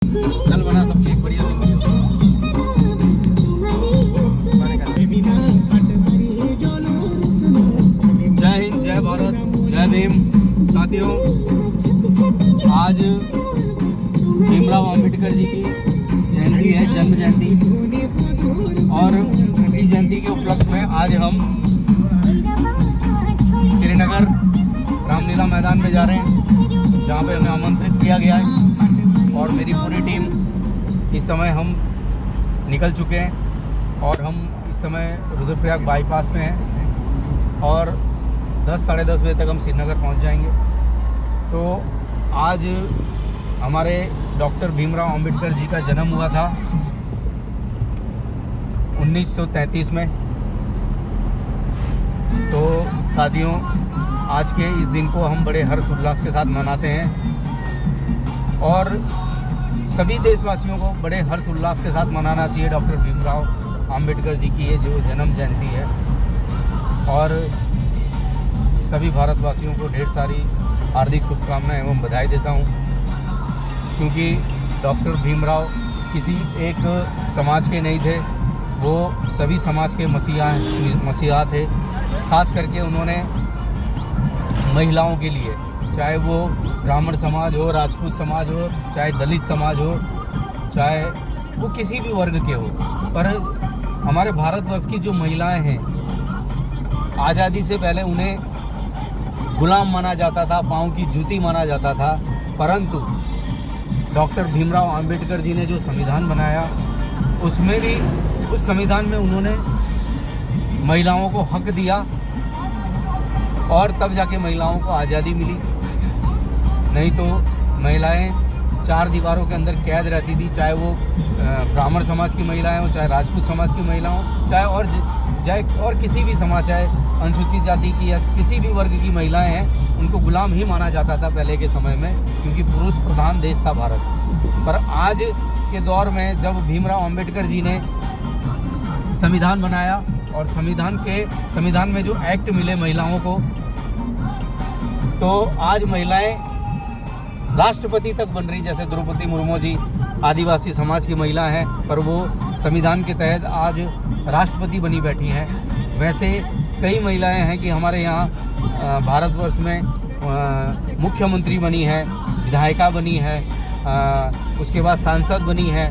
कल बना सबसे एक बढ़िया सी जय हिंद, जय भारत, जय भीम। साथियों, आज भीमराव अंबेडकर जी की जयंती है, जन्म जयंती, और उसी जयंती के उपलक्ष्य में आज हम श्रीनगर रामलीला मैदान में जा रहे हैं, जहाँ पे हमें आमंत्रित किया गया है। और मेरी पूरी टीम इस समय हम निकल चुके हैं और हम इस समय रुद्रप्रयाग बाईपास में हैं और 10 साढ़े 10 बजे तक हम श्रीनगर पहुंच जाएंगे। तो आज हमारे डॉक्टर भीमराव अंबेडकर जी का जन्म हुआ था 1933 में। तो साथियों, आज के इस दिन को हम बड़े हर्ष उल्लास के साथ मनाते हैं और सभी देशवासियों को बड़े हर्ष उल्लास के साथ मनाना चाहिए डॉक्टर भीमराव अंबेडकर जी की ये जो जन्म जयंती है। और सभी भारतवासियों को ढेर सारी हार्दिक शुभकामनाएं एवं बधाई देता हूं, क्योंकि डॉक्टर भीमराव किसी एक समाज के नहीं थे, वो सभी समाज के मसीहा थे। खास करके उन्होंने महिलाओं के लिए, चाहे वो ब्राह्मण समाज हो, राजपूत समाज हो, चाहे दलित समाज हो, चाहे वो किसी भी वर्ग के हो, पर हमारे भारतवर्ष की जो महिलाएं हैं, आज़ादी से पहले उन्हें गुलाम माना जाता था, पाँव की जूती माना जाता था। परंतु डॉक्टर भीमराव अंबेडकर जी ने जो संविधान बनाया, उसमें भी उस संविधान में उन्होंने महिलाओं को हक दिया और तब जाके महिलाओं को आज़ादी मिली। नहीं तो महिलाएं 4 दीवारों के अंदर कैद रहती थी, चाहे वो ब्राह्मण समाज की महिलाएं हो, चाहे राजपूत समाज की महिला हो, चाहे और किसी भी समाज, चाहे अनुसूचित जाति की या किसी भी वर्ग की महिलाएं हैं, उनको गुलाम ही माना जाता था पहले के समय में, क्योंकि पुरुष प्रधान देश था भारत। पर आज के दौर में जब भीमराव अंबेडकर जी ने संविधान बनाया और संविधान में जो एक्ट मिले महिलाओं को, तो आज महिलाएं राष्ट्रपति तक बन रही। जैसे द्रौपदी मुर्मू जी आदिवासी समाज की महिला हैं, पर वो संविधान के तहत आज राष्ट्रपति बनी बैठी हैं। वैसे कई महिलाएं हैं कि हमारे यहाँ भारतवर्ष में मुख्यमंत्री बनी है, विधायिका बनी है, उसके बाद सांसद बनी है।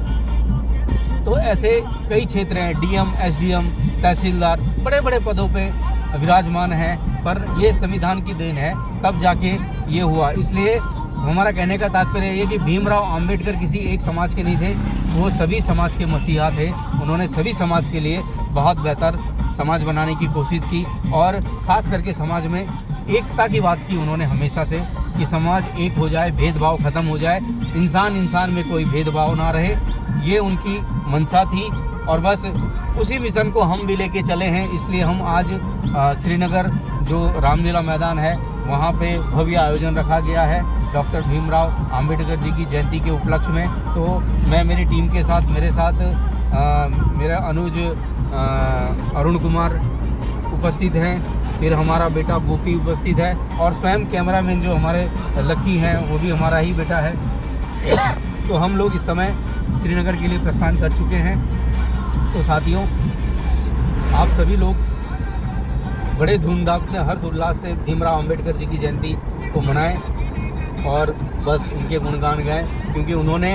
तो ऐसे कई क्षेत्र हैं, डीएम, एसडीएम, तहसीलदार, बड़े बड़े पदों पे विराजमान हैं। पर ये संविधान की देन है, तब जाके ये हुआ। इसलिए हमारा कहने का तात्पर्य ये कि भीमराव अंबेडकर किसी एक समाज के नहीं थे, वो सभी समाज के मसीहा थे। उन्होंने सभी समाज के लिए बहुत बेहतर समाज बनाने की कोशिश की और ख़ास करके समाज में एकता की बात की उन्होंने हमेशा से, कि समाज एक हो जाए, भेदभाव ख़त्म हो जाए, इंसान में कोई भेदभाव ना रहे। ये उनकी मंशा थी और बस उसी मिशन को हम भी लेके चले हैं। इसलिए हम आज श्रीनगर जो रामलीला मैदान है, वहाँ पे भव्य आयोजन रखा गया है डॉक्टर भीमराव अंबेडकर जी की जयंती के उपलक्ष्य में। तो मैं मेरी टीम के साथ, मेरे साथ मेरा अनुज अरुण कुमार उपस्थित हैं, फिर हमारा बेटा गोपी उपस्थित है और स्वयं कैमरामैन जो हमारे लक्की हैं, वो भी हमारा ही बेटा है। तो हम लोग इस समय श्रीनगर के लिए प्रस्थान कर चुके हैं। तो साथियों, आप सभी लोग बड़े धूमधाम से, हर्ष उल्लास से भीमराव अंबेडकर जी की जयंती को मनाएं और बस उनके गुणगान गाएं, क्योंकि उन्होंने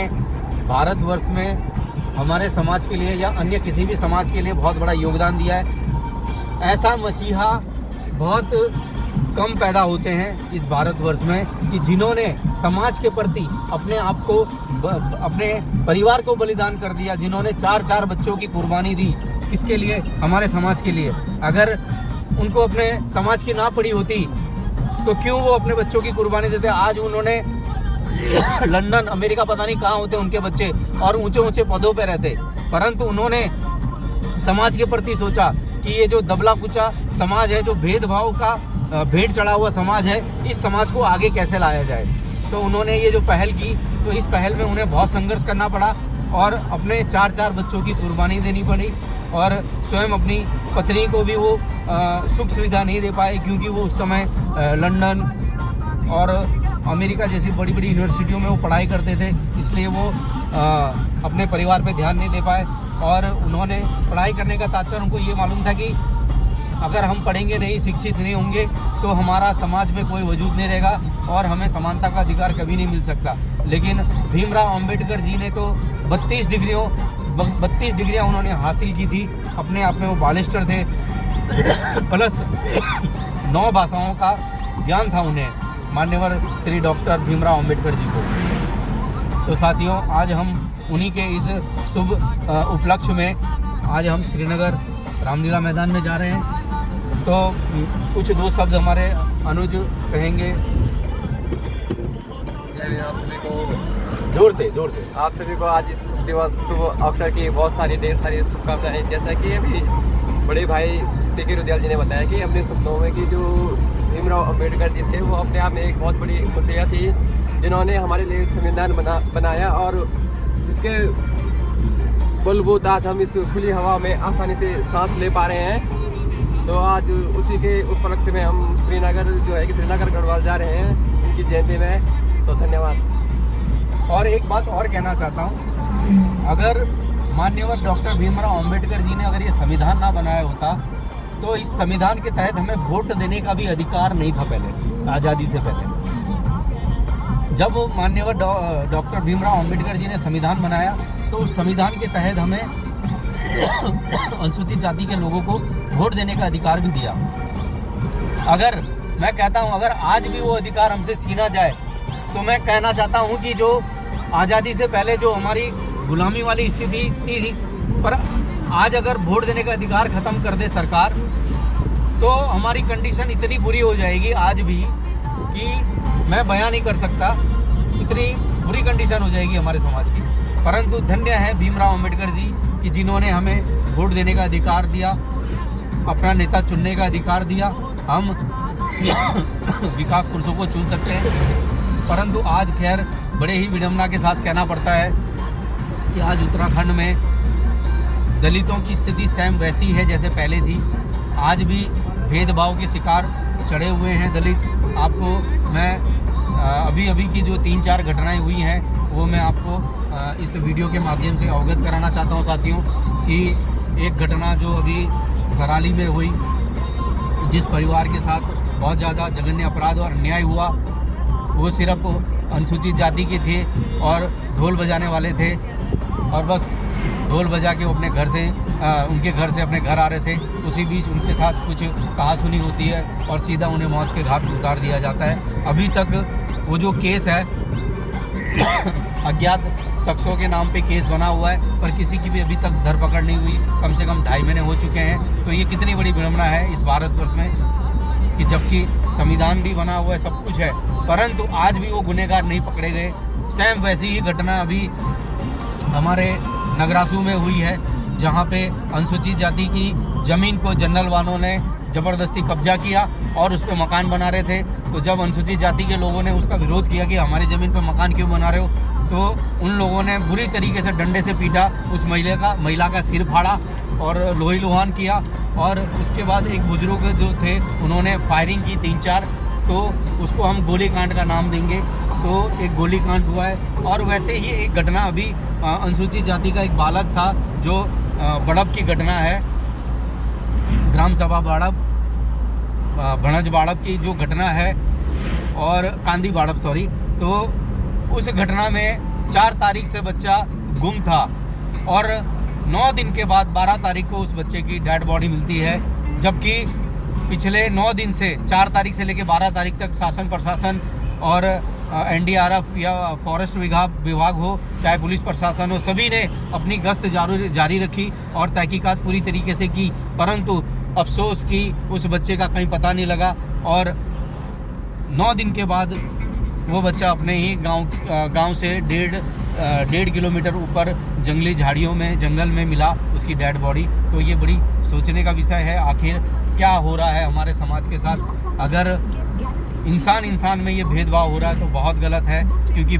भारतवर्ष में हमारे समाज के लिए या अन्य किसी भी समाज के लिए बहुत बड़ा योगदान दिया है। ऐसा मसीहा बहुत कम पैदा होते हैं इस भारतवर्ष में कि जिन्होंने समाज के प्रति अपने आप को, अपने परिवार को बलिदान कर दिया, जिन्होंने 4 बच्चों की कुर्बानी दी। किसके लिए? हमारे समाज के लिए। अगर उनको अपने समाज की ना पड़ी होती तो क्यों वो अपने बच्चों की कुर्बानी देते? आज उन्होंने लंदन, अमेरिका, पता नहीं कहाँ होते उनके बच्चे, और ऊंचे ऊंचे पदों पे रहते, परंतु उन्होंने समाज के प्रति सोचा कि ये जो दबला कुचा समाज है, जो भेदभाव का भेंट चढ़ा हुआ समाज है, इस समाज को आगे कैसे लाया जाए। तो उन्होंने ये जो पहल की, तो इस पहल में उन्हें बहुत संघर्ष करना पड़ा और अपने 4 बच्चों की कुर्बानी देनी पड़ी और स्वयं अपनी पत्नी को भी वो सुख सुविधा नहीं दे पाए, क्योंकि वो उस समय लंदन और अमेरिका जैसी बड़ी बड़ी यूनिवर्सिटियों में वो पढ़ाई करते थे, इसलिए वो अपने परिवार पे ध्यान नहीं दे पाए। और उन्होंने पढ़ाई करने का तात्पर्य उनको ये मालूम था कि अगर हम पढ़ेंगे नहीं, शिक्षित नहीं होंगे तो हमारा समाज में कोई वजूद नहीं रहेगा और हमें समानता का अधिकार कभी नहीं मिल सकता। लेकिन भीमराव अंबेडकर जी ने तो 32 डिग्रियाँ उन्होंने हासिल की थी। अपने आप में वो बालिस्टर थे, प्लस 9 भाषाओं का ज्ञान था उन्हें, मान्यवर श्री डॉक्टर भीमराव अंबेडकर जी को। तो साथियों, आज हम उन्हीं के इस शुभ उपलक्ष्य में आज हम श्रीनगर रामलीला मैदान में जा रहे हैं। तो कुछ 2 शब्द हमारे अनुज कहेंगे। आप सभी को जोर से आप सभी को आज इस शुभ अवसर की ढेर सारी शुभकामनाएं। जैसा कि अभी बड़े भाई टी.के. रुद्याल जी ने बताया कि अपने सपनों में कि जो भीमराव अंबेडकर जी थे वो अपने आप में एक बहुत बड़ी खुशियाँ थी, जिन्होंने हमारे लिए संविधान बनाया और जिसके बलबूते आज हम इस खुली हवा में आसानी से सांस ले पा रहे हैं। तो आज उसी के उपलक्ष्य में हम श्रीनगर श्रीनगर गढ़वाल जा रहे हैं उनकी जयंती में। तो धन्यवाद। और एक बात और कहना चाहता हूँ, अगर माननीय डॉक्टर भीमराव अंबेडकर जी ने अगर ये संविधान ना बनाया होता तो इस संविधान के तहत हमें वोट देने का भी अधिकार नहीं था पहले, आज़ादी से पहले। जब माननीय डॉक्टर भीमराव अंबेडकर जी ने संविधान बनाया तो उस संविधान के तहत हमें अनुसूचित जाति के लोगों को वोट देने का अधिकार भी दिया। अगर मैं कहता हूं, अगर आज भी वो अधिकार हमसे छीना जाए तो मैं कहना चाहता हूं कि जो आज़ादी से पहले जो हमारी गुलामी वाली स्थिति थी, पर आज अगर वोट देने का अधिकार ख़त्म कर दे सरकार तो हमारी कंडीशन इतनी बुरी हो जाएगी आज भी कि मैं बयां नहीं कर सकता, इतनी बुरी कंडीशन हो जाएगी हमारे समाज की। परंतु धन्य है भीमराव अंबेडकर जी कि जिन्होंने हमें वोट देने का अधिकार दिया, अपना नेता चुनने का अधिकार दिया। हम विकास पुरुषों को चुन सकते हैं, परंतु आज खैर बड़े ही विडंबना के साथ कहना पड़ता है कि आज उत्तराखंड में दलितों की स्थिति सेम वैसी है जैसे पहले थी। आज भी भेदभाव के शिकार चढ़े हुए हैं दलित। आपको मैं अभी की जो 3-4 घटनाएं हुई हैं वो मैं आपको इस वीडियो के माध्यम से अवगत कराना चाहता हूं साथियों, कि एक घटना जो अभी कराली में हुई, जिस परिवार के साथ बहुत ज़्यादा जघन्य अपराध और अन्याय हुआ, वो सिर्फ अनुसूचित जाति के थे और ढोल बजाने वाले थे और बस ढोल बजा के वो अपने घर से उनके घर से अपने घर आ रहे थे। उसी बीच उनके साथ कुछ कहासुनी होती है और सीधा उन्हें मौत के घाट पर उतार दिया जाता है। अभी तक वो जो केस है अज्ञात शख्सों के नाम पे केस बना हुआ है, पर किसी की भी अभी तक धरपकड़ नहीं हुई। कम से कम 2.5 महीने हो चुके हैं। तो ये कितनी बड़ी विडंबना है इस भारतवर्ष में कि जबकि संविधान भी बना हुआ है, सब कुछ है, परंतु आज भी वो गुनहगार नहीं पकड़े गए। सेम वैसी ही घटना अभी हमारे नगरासू में हुई है, जहाँ पे अनुसूचित जाति की ज़मीन को जनरल वालों ने ज़बरदस्ती कब्जा किया और उस पर मकान बना रहे थे। तो जब अनुसूचित जाति के लोगों ने उसका विरोध किया कि हमारी ज़मीन पर मकान क्यों बना रहे हो, तो उन लोगों ने बुरी तरीके से डंडे से पीटा, उस महिला का सिर फाड़ा और लोही लुहान किया। और उसके बाद एक बुजुर्ग जो थे उन्होंने फायरिंग की 3-4, तो उसको हम गोलीकांड का नाम देंगे। तो एक गोलीकांड हुआ है। और वैसे ही एक घटना अभी अनुसूचित जाति का एक बालक था, जो बड़ब की घटना है, ग्राम सभा बाड़ब, भणज बाड़ब की जो घटना है, और कांदी बाड़ब सॉरी। तो उस घटना में 4 तारीख से बच्चा गुम था और 9 दिन के बाद 12 तारीख को उस बच्चे की डेड बॉडी मिलती है। जबकि पिछले 9 दिन से 4 तारीख से लेकर 12 तारीख तक शासन प्रशासन और NDRF या फॉरेस्ट विभाग हो, चाहे पुलिस प्रशासन हो, सभी ने अपनी गश्त जारी रखी और तहकीकात पूरी तरीके से की, परंतु अफसोस कि उस बच्चे का कहीं पता नहीं लगा। और 9 दिन के बाद वो बच्चा अपने ही गांव से 1.5 किलोमीटर ऊपर जंगली झाड़ियों में, जंगल में मिला उसकी डेड बॉडी। तो ये बड़ी सोचने का विषय है, आखिर क्या हो रहा है हमारे समाज के साथ। अगर इंसान में ये भेदभाव हो रहा है तो बहुत गलत है, क्योंकि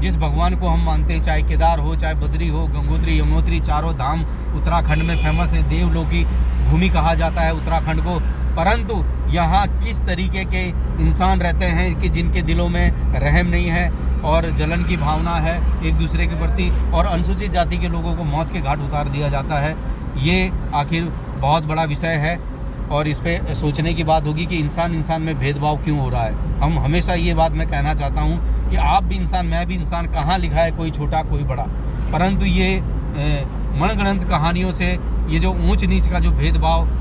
जिस भगवान को हम मानते हैं, चाहे केदार हो, चाहे बद्री हो, गंगोत्री, यमुनोत्री, चारों धाम उत्तराखंड में फेमस है। देवलोक की भूमि कहा जाता है उत्तराखंड को, परंतु यहाँ किस तरीके के इंसान रहते हैं कि जिनके दिलों में रहम नहीं है और जलन की भावना है एक दूसरे के प्रति, और अनुसूचित जाति के लोगों को मौत के घाट उतार दिया जाता है। ये आखिर बहुत बड़ा विषय है और इस पे सोचने की बात होगी कि इंसान इंसान में भेदभाव क्यों हो रहा है। हम हमेशा ये बात मैं कहना चाहता हूँ कि आप भी इंसान, मैं भी इंसान, कहाँ लिखा है कोई छोटा कोई बड़ा, परंतु ये मनगढ़ंत कहानियों से ये जो ऊंच नीच का जो भेदभाव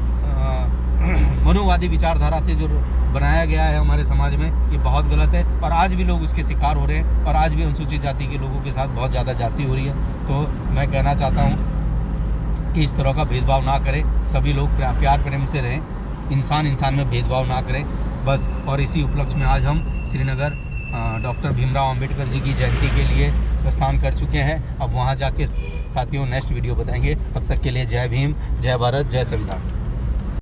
मनुवादी विचारधारा से जो बनाया गया है हमारे समाज में, ये बहुत गलत है और आज भी लोग उसके शिकार हो रहे हैं और आज भी अनुसूचित जाति के लोगों के साथ बहुत ज़्यादा जाति हो रही है। तो मैं कहना चाहता हूँ कि इस तरह का भेदभाव ना करें, सभी लोग प्यार प्रेम से रहें, इंसान इंसान में भेदभाव ना करें बस। और इसी उपलक्ष्य में आज हम श्रीनगर डॉक्टर भीमराव अंबेडकर जी की जयंती के लिए प्रस्थान कर चुके हैं। अब वहाँ जाके साथियों नेक्स्ट वीडियो बताएंगे। तब तक के लिए जय भीम, जय भारत, जय संविधान।